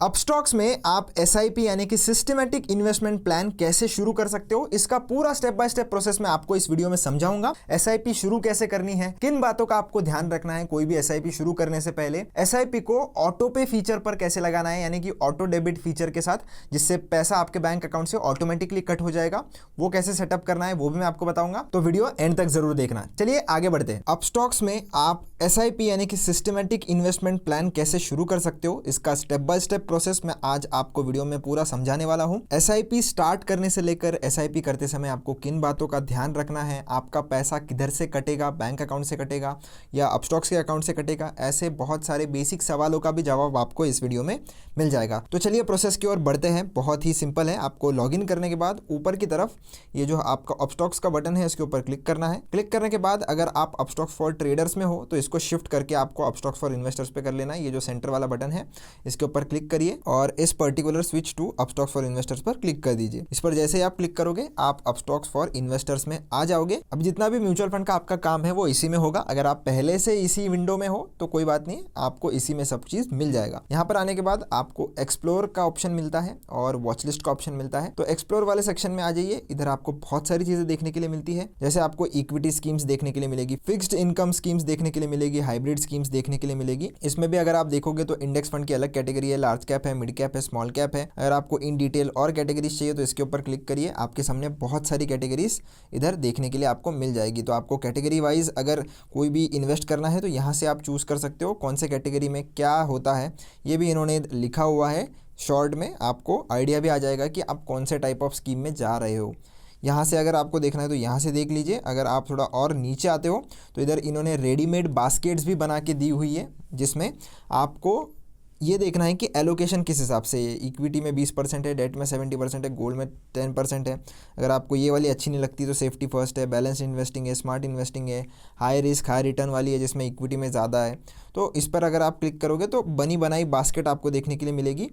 Upstox में आप SIP यानी कि सिस्टमैटिक इन्वेस्टमेंट प्लान कैसे शुरू कर सकते हो, इसका पूरा स्टेप बाय स्टेप प्रोसेस मैं आपको इस वीडियो में समझाऊंगा। एसआईपी शुरू कैसे करनी है, किन बातों का आपको ध्यान रखना है कोई भी एसआईपी शुरू करने से पहले, एसआईपी को ऑटो पे फीचर पर कैसे लगाना है यानी कि ऑटो डेबिट फीचर के साथ, जिससे पैसा आपके बैंक अकाउंट से ऑटोमेटिकली कट हो जाएगा, वो कैसे सेटअप करना है वो भी मैं आपको बताऊंगा। तो वीडियो एंड तक जरूर देखना। चलिए आगे बढ़ते हैं। अपस्टॉक्स में आप एसआईपी यानी कि सिस्टमैटिक इन्वेस्टमेंट प्लान कैसे शुरू कर सकते हो, इसका स्टेप बाय स्टेप प्रोसेस मैं आज आपको वीडियो में पूरा समझाने वाला हूं। एसआईपी स्टार्ट करने से लेकर एसआईपी करते समय आपको किन बातों का ध्यान रखना है, आपका पैसा किधर से कटेगा, बैंक अकाउंट से कटेगा या अपस्टॉक्स के अकाउंट से कटेगा, ऐसे बहुत सारे बेसिक सवालों का भी जवाब आपको इस वीडियो में मिल जाएगा। तो चलिए प्रोसेस की ओर बढ़ते हैं। बहुत ही सिंपल है। आपको लॉगिन करने के बाद ऊपर की तरफ ये जो आपका अपस्टॉक्स का बटन है इसके ऊपर क्लिक करना है। क्लिक करने के बाद अगर आप अपस्टॉक्स फॉर ट्रेडर्स में हो तो इसको शिफ्ट करके आपको अपस्टॉक्स फॉर इन्वेस्टर्स पे कर लेना है। ये जो सेंटर वाला बटन है इसके ऊपर क्लिक करिए और इस particular switch to Upstox for investors पर क्लिक कर दीजिए। इस पर जैसे ही आप क्लिक करोगे आप अपस्टॉक्स फॉर इन्वेस्टर्स में आ जाओगे। अब जितना भी म्यूचुअल फंड का आपका काम है वो इसी में होगा। अगर आप पहले से इसी विंडो में हो तो कोई बात नहीं, आपको इसी में सब चीज मिल जाएगा। यहाँ पर आने के बाद आपको एक्सप्लोर का ऑप्शन मिलता है और वॉच लिस्ट का ऑप्शन मिलता है। तो एक्सप्लोर वाले सेक्शन में आ जाइए। इधर आपको बहुत सारी चीजें देखने के लिए मिलती है, जैसे आपको इक्विटी स्कीम्स देखने के लिए मिलेगी, फिक्स्ड इनकम स्कीम्स देखने के लिए मिलेगी, हाइब्रिड स्कीम्स देखने के लिए मिलेगी। इसमें भी अगर आप देखोगे तो इंडेक्स फंड की अलग कैटेगरी है, लार्ज कैप है, मिड कैप है, स्मॉल कैप है। अगर आपको इन डिटेल और कैटेगरीज चाहिए तो इसके ऊपर क्लिक करिए। आपके सामने बहुत सारी कैटेगरीज इधर देखने के लिए आपको मिल जाएगी। तो आपको कैटेगरी वाइज अगर कोई भी इन्वेस्ट करना है तो यहाँ से आप चूज कर सकते हो कौन से कैटेगरी में क्या होता है। ये भी इन्होंने लिखा हुआ है शॉर्ट में, आपको आइडिया भी आ जाएगा कि आप कौन से टाइप ऑफ स्कीम में जा रहे हो। यहाँ से अगर आपको देखना है तो यहाँ से देख लीजिए। अगर आप थोड़ा और नीचे आते हो तो इधर इन्होंने रेडीमेड बास्केट्स भी बना के दी हुई है, जिसमें आपको ये देखना है कि एलोकेशन किस हिसाब से है। इक्विटी में 20% है, डेट में 70% है, गोल्ड में 10% है। अगर आपको ये वाली अच्छी नहीं लगती तो सेफ्टी फर्स्ट है, बैलेंस इन्वेस्टिंग है, स्मार्ट इन्वेस्टिंग है, हाई रिस्क हाई रिटर्न वाली है जिसमें इक्विटी में ज़्यादा है। तो इस पर अगर आप क्लिक करोगे तो बनी बनाई बास्केट आपको देखने के लिए मिलेगी।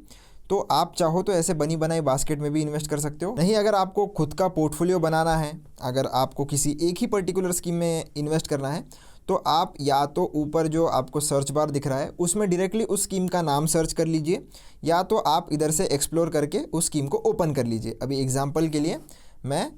तो आप चाहो तो ऐसे बनी बनाई बास्केट में भी इन्वेस्ट कर सकते हो। नहीं, अगर आपको खुद का पोर्टफोलियो बनाना है, अगर आपको किसी एक ही पर्टिकुलर स्कीम में इन्वेस्ट करना है तो आप या तो ऊपर जो आपको सर्च बार दिख रहा है उसमें डायरेक्टली उस स्कीम का नाम सर्च कर लीजिए, या तो आप इधर से एक्सप्लोर करके उस स्कीम को ओपन कर लीजिए। अभी एग्जांपल के लिए मैं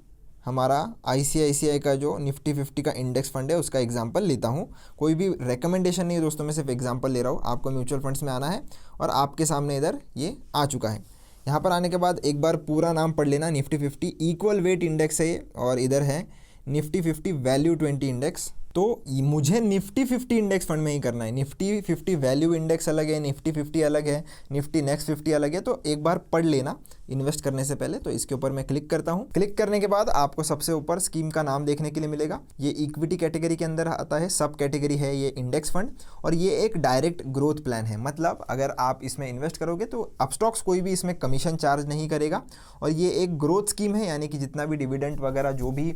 हमारा आईसीआईसीआई का जो निफ्टी 50 का इंडेक्स फंड है उसका एग्जांपल लेता हूँ। कोई भी रिकमेंडेशन नहीं है दोस्तों, मैं सिर्फ एग्जांपल ले रहा हूँ। आपको म्यूचुअल फंड्स में आना है और आपके सामने इधर ये आ चुका है। यहाँ पर आने के बाद एक बार पूरा नाम पढ़ लेना। निफ्टी 50 इक्वल वेट इंडेक्स है और इधर है निफ्टी 50 वैल्यू 20 इंडेक्स। तो मुझे निफ्टी 50 इंडेक्स फंड में ही करना है। निफ्टी 50 वैल्यू इंडेक्स अलग है, निफ्टी 50 अलग है, निफ्टी नेक्स्ट 50 अलग है। तो एक बार पढ़ लेना इन्वेस्ट करने से पहले। तो इसके ऊपर मैं क्लिक करता हूँ। क्लिक करने के बाद आपको सबसे ऊपर स्कीम का नाम देखने के लिए मिलेगा। ये इक्विटी कैटेगरी के अंदर आता है, सब कैटेगरी है ये इंडेक्स फंड, और ये एक डायरेक्ट ग्रोथ प्लान है। मतलब अगर आप इसमें इन्वेस्ट करोगे तो अपस्टॉक्स कोई भी इसमें कमीशन चार्ज नहीं करेगा, और ये एक ग्रोथ स्कीम है, यानी कि जितना भी डिविडेंड वगैरह जो भी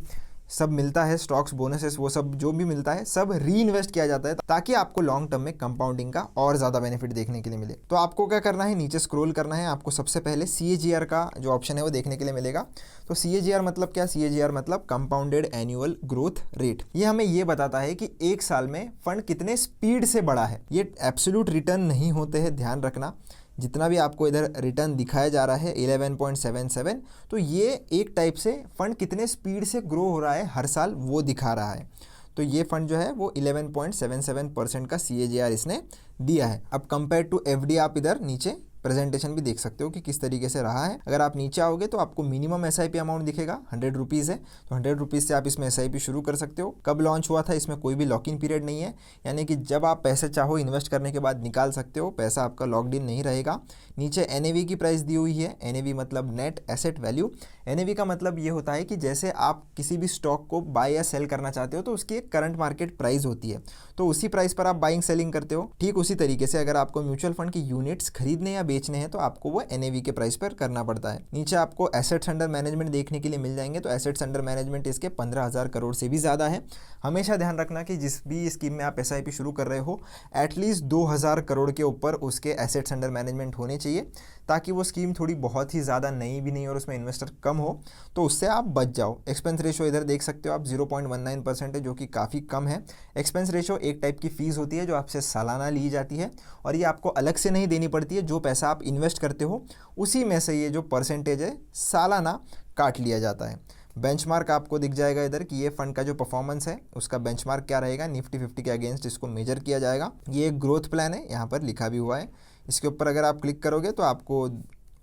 सब मिलता है, स्टॉक्स बोनसेस वो सब जो भी मिलता है सब री इन्वेस्ट किया जाता है, ताकि आपको लॉन्ग टर्म में कंपाउंडिंग का और ज़्यादा बेनिफिट देखने के लिए मिले। तो आपको क्या करना है, नीचे स्क्रॉल करना है। आपको सबसे पहले CAGR का जो ऑप्शन है वो देखने के लिए मिलेगा। तो CAGR मतलब क्या? CAGR मतलब कंपाउंडेड एनुअल ग्रोथ रेट। ये हमें ये बताता है कि एक साल में फंड कितने स्पीड से बढ़ा है। ये एब्सोल्यूट रिटर्न नहीं होते हैं, ध्यान रखना। जितना भी आपको इधर रिटर्न दिखाया जा रहा है 11.77, तो ये एक टाइप से फंड कितने स्पीड से ग्रो हो रहा है हर साल वो दिखा रहा है। तो ये फंड जो है वो 11.77% का CAGR इसने दिया है। अब कंपेयर टू FD आप इधर नीचे प्रेजेंटेशन भी देख सकते हो कि किस तरीके से रहा है। अगर आप नीचे आओगे तो आपको मिनिमम SIP अमाउंट दिखेगा, 100 रुपीज़ है। तो 100 रुपीज़ से आप इसमें SIP शुरू कर सकते हो। कब लॉन्च हुआ था, इसमें कोई भी लॉक इन पीरियड नहीं है, यानी कि जब आप पैसे चाहो इन्वेस्ट करने के बाद निकाल सकते हो, पैसा आपका लॉक्ड इन नहीं रहेगा। नीचे NAV की प्राइस दी हुई है। NAV मतलब नेट एसेट वैल्यू। NAV का मतलब ये होता है कि जैसे आप किसी भी स्टॉक को बाय या सेल करना चाहते हो तो उसकी एक करंट मार्केट प्राइस होती है, तो उसी प्राइस पर आप बाइंग सेलिंग करते हो। ठीक उसी तरीके से अगर आपको म्यूचुअल फंड की यूनिट्स खरीदने या बेचने हैं तो आपको वो NAV के प्राइस पर करना पड़ता है। नीचे आपको एसेट्स अंडर मैनेजमेंट देखने के लिए मिल जाएंगे। तो एसेट्स अंडर मैनेजमेंट इसके 15,000 करोड़ से भी ज़्यादा है। हमेशा ध्यान रखना कि जिस भी स्कीम में आप SIP शुरू कर रहे हो एटलीस्ट 2,000 करोड़ के ऊपर उसके एसेट्स अंडर मैनेजमेंट होने चाहिए, ताकि वो स्कीम थोड़ी बहुत ही ज़्यादा नई भी नहीं और उसमें इन्वेस्टर कम हो, तो उससे आप बच जाओ। एक्सपेंस रेशो इधर देख सकते हो आप 0.19% है, जो कि काफ़ी कम है। एक्सपेंस रेशो एक टाइप की फ़ीस होती है जो आपसे सालाना ली जाती है, और ये आपको अलग से नहीं देनी पड़ती है। जो पैसा पैसा आप इन्वेस्ट करते हो उसी में से ये जो परसेंटेज है सालाना काट लिया जाता है। बेंचमार्क आपको दिख जाएगा इधर कि ये फंड का जो परफॉर्मेंस है उसका बेंचमार्क क्या रहेगा, निफ्टी 50 के अगेंस्ट इसको मेजर किया जाएगा। ये एक ग्रोथ प्लान है, यहाँ पर लिखा भी हुआ है। इसके ऊपर अगर आप क्लिक करोगे तो आपको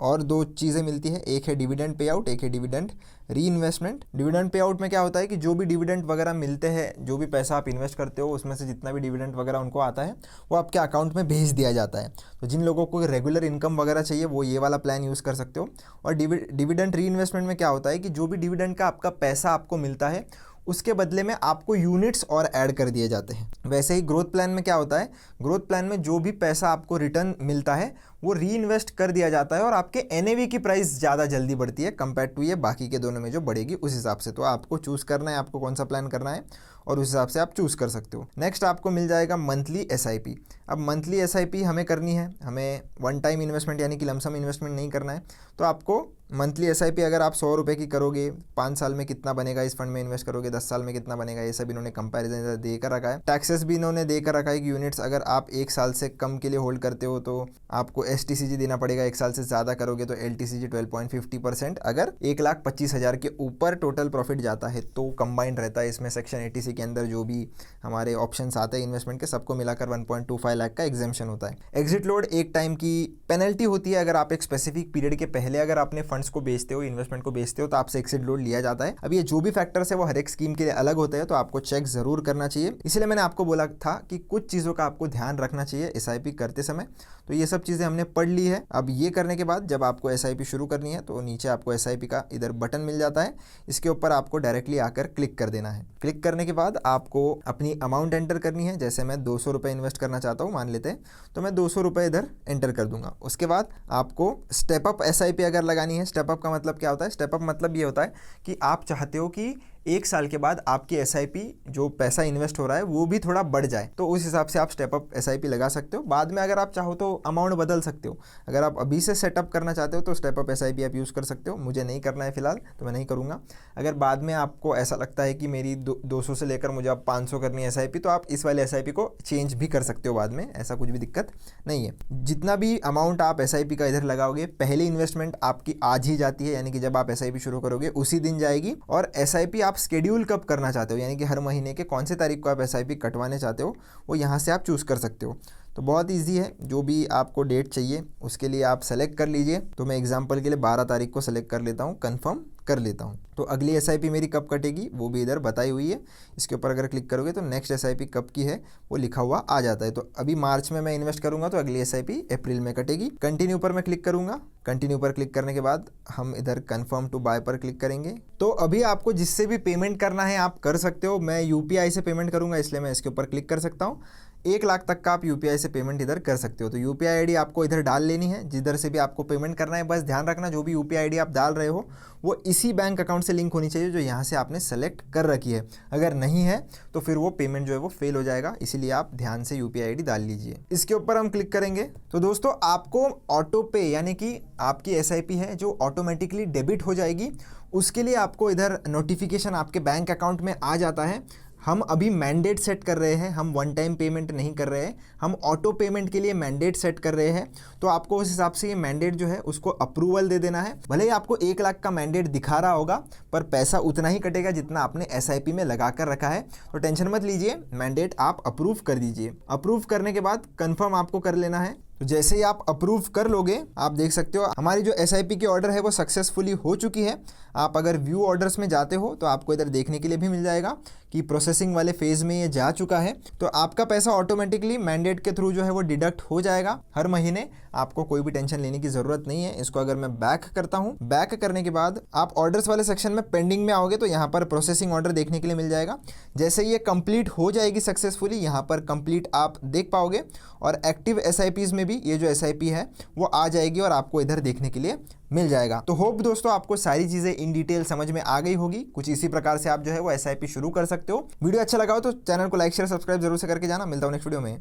और दो चीज़ें मिलती है, एक है डिविडेंड पे आउट, एक है डिविडेंड री इन्वेस्टमेंट। डिविडेंड पे आउट में क्या होता है कि जो भी डिविडेंड वगैरह मिलते हैं, जो भी पैसा आप इन्वेस्ट करते हो उसमें से जितना भी डिविडेंड वगैरह उनको आता है वो आपके अकाउंट में भेज दिया जाता है। तो जिन लोगों को रेगुलर इनकम वगैरह चाहिए वो ये वाला प्लान यूज़ कर सकते हो। और डिविडेंड री इन्वेस्टमेंट में क्या होता है कि जो भी डिविडेंड का आपका पैसा आपको मिलता है उसके बदले में आपको यूनिट्स और ऐड कर दिए जाते हैं। वैसे ही ग्रोथ प्लान में क्या होता है, ग्रोथ प्लान में जो भी पैसा आपको रिटर्न मिलता है वो री इन्वेस्ट कर दिया जाता है और आपके एनएवी की प्राइस ज़्यादा जल्दी बढ़ती है कंपेयर टू ये बाकी के दोनों में जो बढ़ेगी उस हिसाब से। तो आपको चूज़ करना है आपको कौन सा प्लान करना है और उस हिसाब से आप चूज़ कर सकते हो। नेक्स्ट आपको मिल जाएगा मंथली एसआईपी। अब मंथली एसआईपी हमें करनी है, हमें वन टाइम इन्वेस्टमेंट यानी कि लमसम इन्वेस्टमेंट नहीं करना है। तो आपको मंथली एसआईपी अगर आप 100 रुपये की करोगे, 5 साल में कितना बनेगा इस फंड में इन्वेस्ट करोगे, 10 साल में कितना बनेगा, ये सब इन्होंने कंपैरिजन देकर रखा है। टैक्सेस भी इन्होंने देकर रखा है कि यूनिट्स अगर आप 1 साल से कम के लिए होल्ड करते हो तो आपको एसटीसीजी देना पड़ेगा, 1 साल से ज़्यादा करोगे तो एलटीसीजी 12.50%। अगर 1,25,000 के ऊपर टोटल प्रॉफिट जाता है तो कंबाइंड रहता है इसमें सेक्शन 80C के अंदर जो भी हमारे ऑप्शंस आते हैं इन्वेस्टमेंट के सबको मिलाकर 1.25 लाख का एग्जेम्पशन होता है। एग्जिट लोड एक टाइम की पेनल्टी होती है, अगर आप एक स्पेसिफिक पीरियड के पहले अगर आपने फंड्स को बेचते हो, इन्वेस्टमेंट को बेचते हो तो आपसे एग्जिट लोड लिया जाता है। अब ये जो भी फैक्टर्स है वो हर एक स्कीम के लिए अलग होते हैं तो आपको चेक जरूर करना चाहिए। इसलिए मैंने आपको बोला था कि कुछ चीज़ों का आपको ध्यान रखना चाहिए एसआईपी करते समय। तो ये सब चीज़ें हमने पढ़ ली है। अब ये करने के बाद जब आपको एसआईपी शुरू करनी है तो नीचे आपको एसआईपी का इधर बटन मिल जाता है, इसके ऊपर आपको डायरेक्टली आकर क्लिक कर देना है। क्लिक करने के बाद आपको अपनी अमाउंट एंटर करनी है। जैसे मैं 200 रुपये इन्वेस्ट करना चाहता हूँ मान लेते हैं, तो मैं 200 रुपये इधर एंटर कर दूंगा। उसके बाद आपको स्टेप अप एसआईपी अगर लगानी है, स्टेप अप का मतलब क्या होता है, स्टेप अप मतलब ये होता है कि आप चाहते हो कि 1 साल के बाद आपकी एसआईपी जो पैसा इन्वेस्ट हो रहा है वो भी थोड़ा बढ़ जाए, तो उस हिसाब से आप स्टेप अप एसआईपी लगा सकते हो। बाद में अगर आप चाहो तो अमाउंट बदल सकते हो। अगर आप अभी से सेटअप करना चाहते हो तो स्टेप अप एसआईपी आप यूज़ कर सकते हो। मुझे नहीं करना है फिलहाल तो मैं नहीं करूँगा। अगर बाद में आपको ऐसा लगता है कि मेरी 200 से लेकर मुझे अब 500 करनी है एसआईपी, तो आप इस वाले एसआईपी को चेंज भी कर सकते हो बाद में, ऐसा कुछ भी दिक्कत नहीं है। जितना भी अमाउंट आप एसआईपी का इधर लगाओगे, पहली इन्वेस्टमेंट आपकी आज ही जाती है, यानी कि जब आप एसआईपी शुरू करोगे उसी दिन जाएगी। और एसआईपी आप शेड्यूल कब करना चाहते हो, यानी कि हर महीने के कौन से तारीख को आप एसआईपी कटवाने चाहते हो वो यहाँ से आप चूज़ कर सकते हो। तो बहुत इजी है, जो भी आपको डेट चाहिए उसके लिए आप सेलेक्ट कर लीजिए। तो मैं एग्जांपल के लिए 12 तारीख को सेलेक्ट कर लेता हूँ, कंफर्म कर लेता हूँ। तो अगली एसआईपी मेरी कब कटेगी वो भी इधर बताई हुई है। इसके ऊपर अगर क्लिक करोगे तो नेक्स्ट एसआईपी कब की है वो लिखा हुआ आ जाता है। तो अभी मार्च में मैं इन्वेस्ट करूँगा तो अगली एसआईपी अप्रैल में कटेगी। कंटिन्यू पर मैं क्लिक करूँगा। कंटिन्यू पर क्लिक करने के बाद हम इधर कन्फर्म टू बाय पर क्लिक करेंगे। तो अभी आपको जिससे भी पेमेंट करना है आप कर सकते हो। मैं यूपीआई से पेमेंट करूँगा इसलिए मैं इसके ऊपर क्लिक कर सकता हूँ। 1 लाख तक का आप यूपीआई से पेमेंट इधर कर सकते हो। तो यूपीआई आईडी आपको इधर डाल लेनी है, जिधर से भी आपको पेमेंट करना है। बस ध्यान रखना जो भी यूपीआई आईडी आप डाल रहे हो वो इसी बैंक अकाउंट से लिंक होनी चाहिए जो यहाँ से आपने सेलेक्ट कर रखी है। अगर नहीं है तो फिर वो पेमेंट जो है वो फेल हो जाएगा, इसीलिए आप ध्यान से यूपीआई आईडी डाल लीजिए। इसके ऊपर हम क्लिक करेंगे तो दोस्तों आपको ऑटो पे यानी कि आपकी एसआईपी है जो ऑटोमेटिकली डेबिट हो जाएगी, उसके लिए आपको इधर नोटिफिकेशन आपके बैंक अकाउंट में आ जाता है। हम अभी मैंडेट सेट कर रहे हैं, हम वन टाइम पेमेंट नहीं कर रहे हैं, हम ऑटो पेमेंट के लिए मैंडेट सेट कर रहे हैं। तो आपको उस हिसाब से ये मैंडेट जो है उसको अप्रूवल दे देना है। भले ही आपको 1 लाख का मैंडेट दिखा रहा होगा पर पैसा उतना ही कटेगा जितना आपने एसआईपी में लगा कर रखा है। तो टेंशन मत लीजिए, मैंडेट आप अप्रूव कर दीजिए। अप्रूव करने के बाद कन्फर्म आपको कर लेना है। तो जैसे ही आप अप्रूव कर लोगे आप देख सकते हो हमारी जो एसआईपी की ऑर्डर है वो सक्सेसफुली हो चुकी है। आप अगर व्यू ऑर्डर्स में जाते हो तो आपको इधर देखने के लिए भी मिल जाएगा कि प्रोसेसिंग वाले फेज़ में ये जा चुका है। तो आपका पैसा ऑटोमेटिकली मैंडेट के थ्रू जो है वो डिडक्ट हो जाएगा हर महीने। आपको कोई भी टेंशन लेने की ज़रूरत नहीं है। इसको अगर मैं बैक करता हूँ, बैक करने के बाद आप ऑर्डर्स वाले सेक्शन में पेंडिंग में आओगे तो यहाँ पर प्रोसेसिंग ऑर्डर देखने के लिए मिल जाएगा। जैसे ये कंप्लीट हो जाएगी सक्सेसफुली, यहाँ पर कंप्लीट आप देख पाओगे। और एक्टिव एसआईपीज़ में भी ये जो एसआईपी है वो आ जाएगी और आपको इधर देखने के लिए मिल जाएगा। तो होप दोस्तों आपको सारी चीज़ें इन डिटेल समझ में आ गई होगी। कुछ इसी प्रकार से आप जो है वो एसआईपी शुरू कर सकते हो। वीडियो अच्छा लगा हो तो चैनल को लाइक शेयर सब्सक्राइब जरूर से करके जाना। मिलता हूँ नेक्स्ट वीडियो में।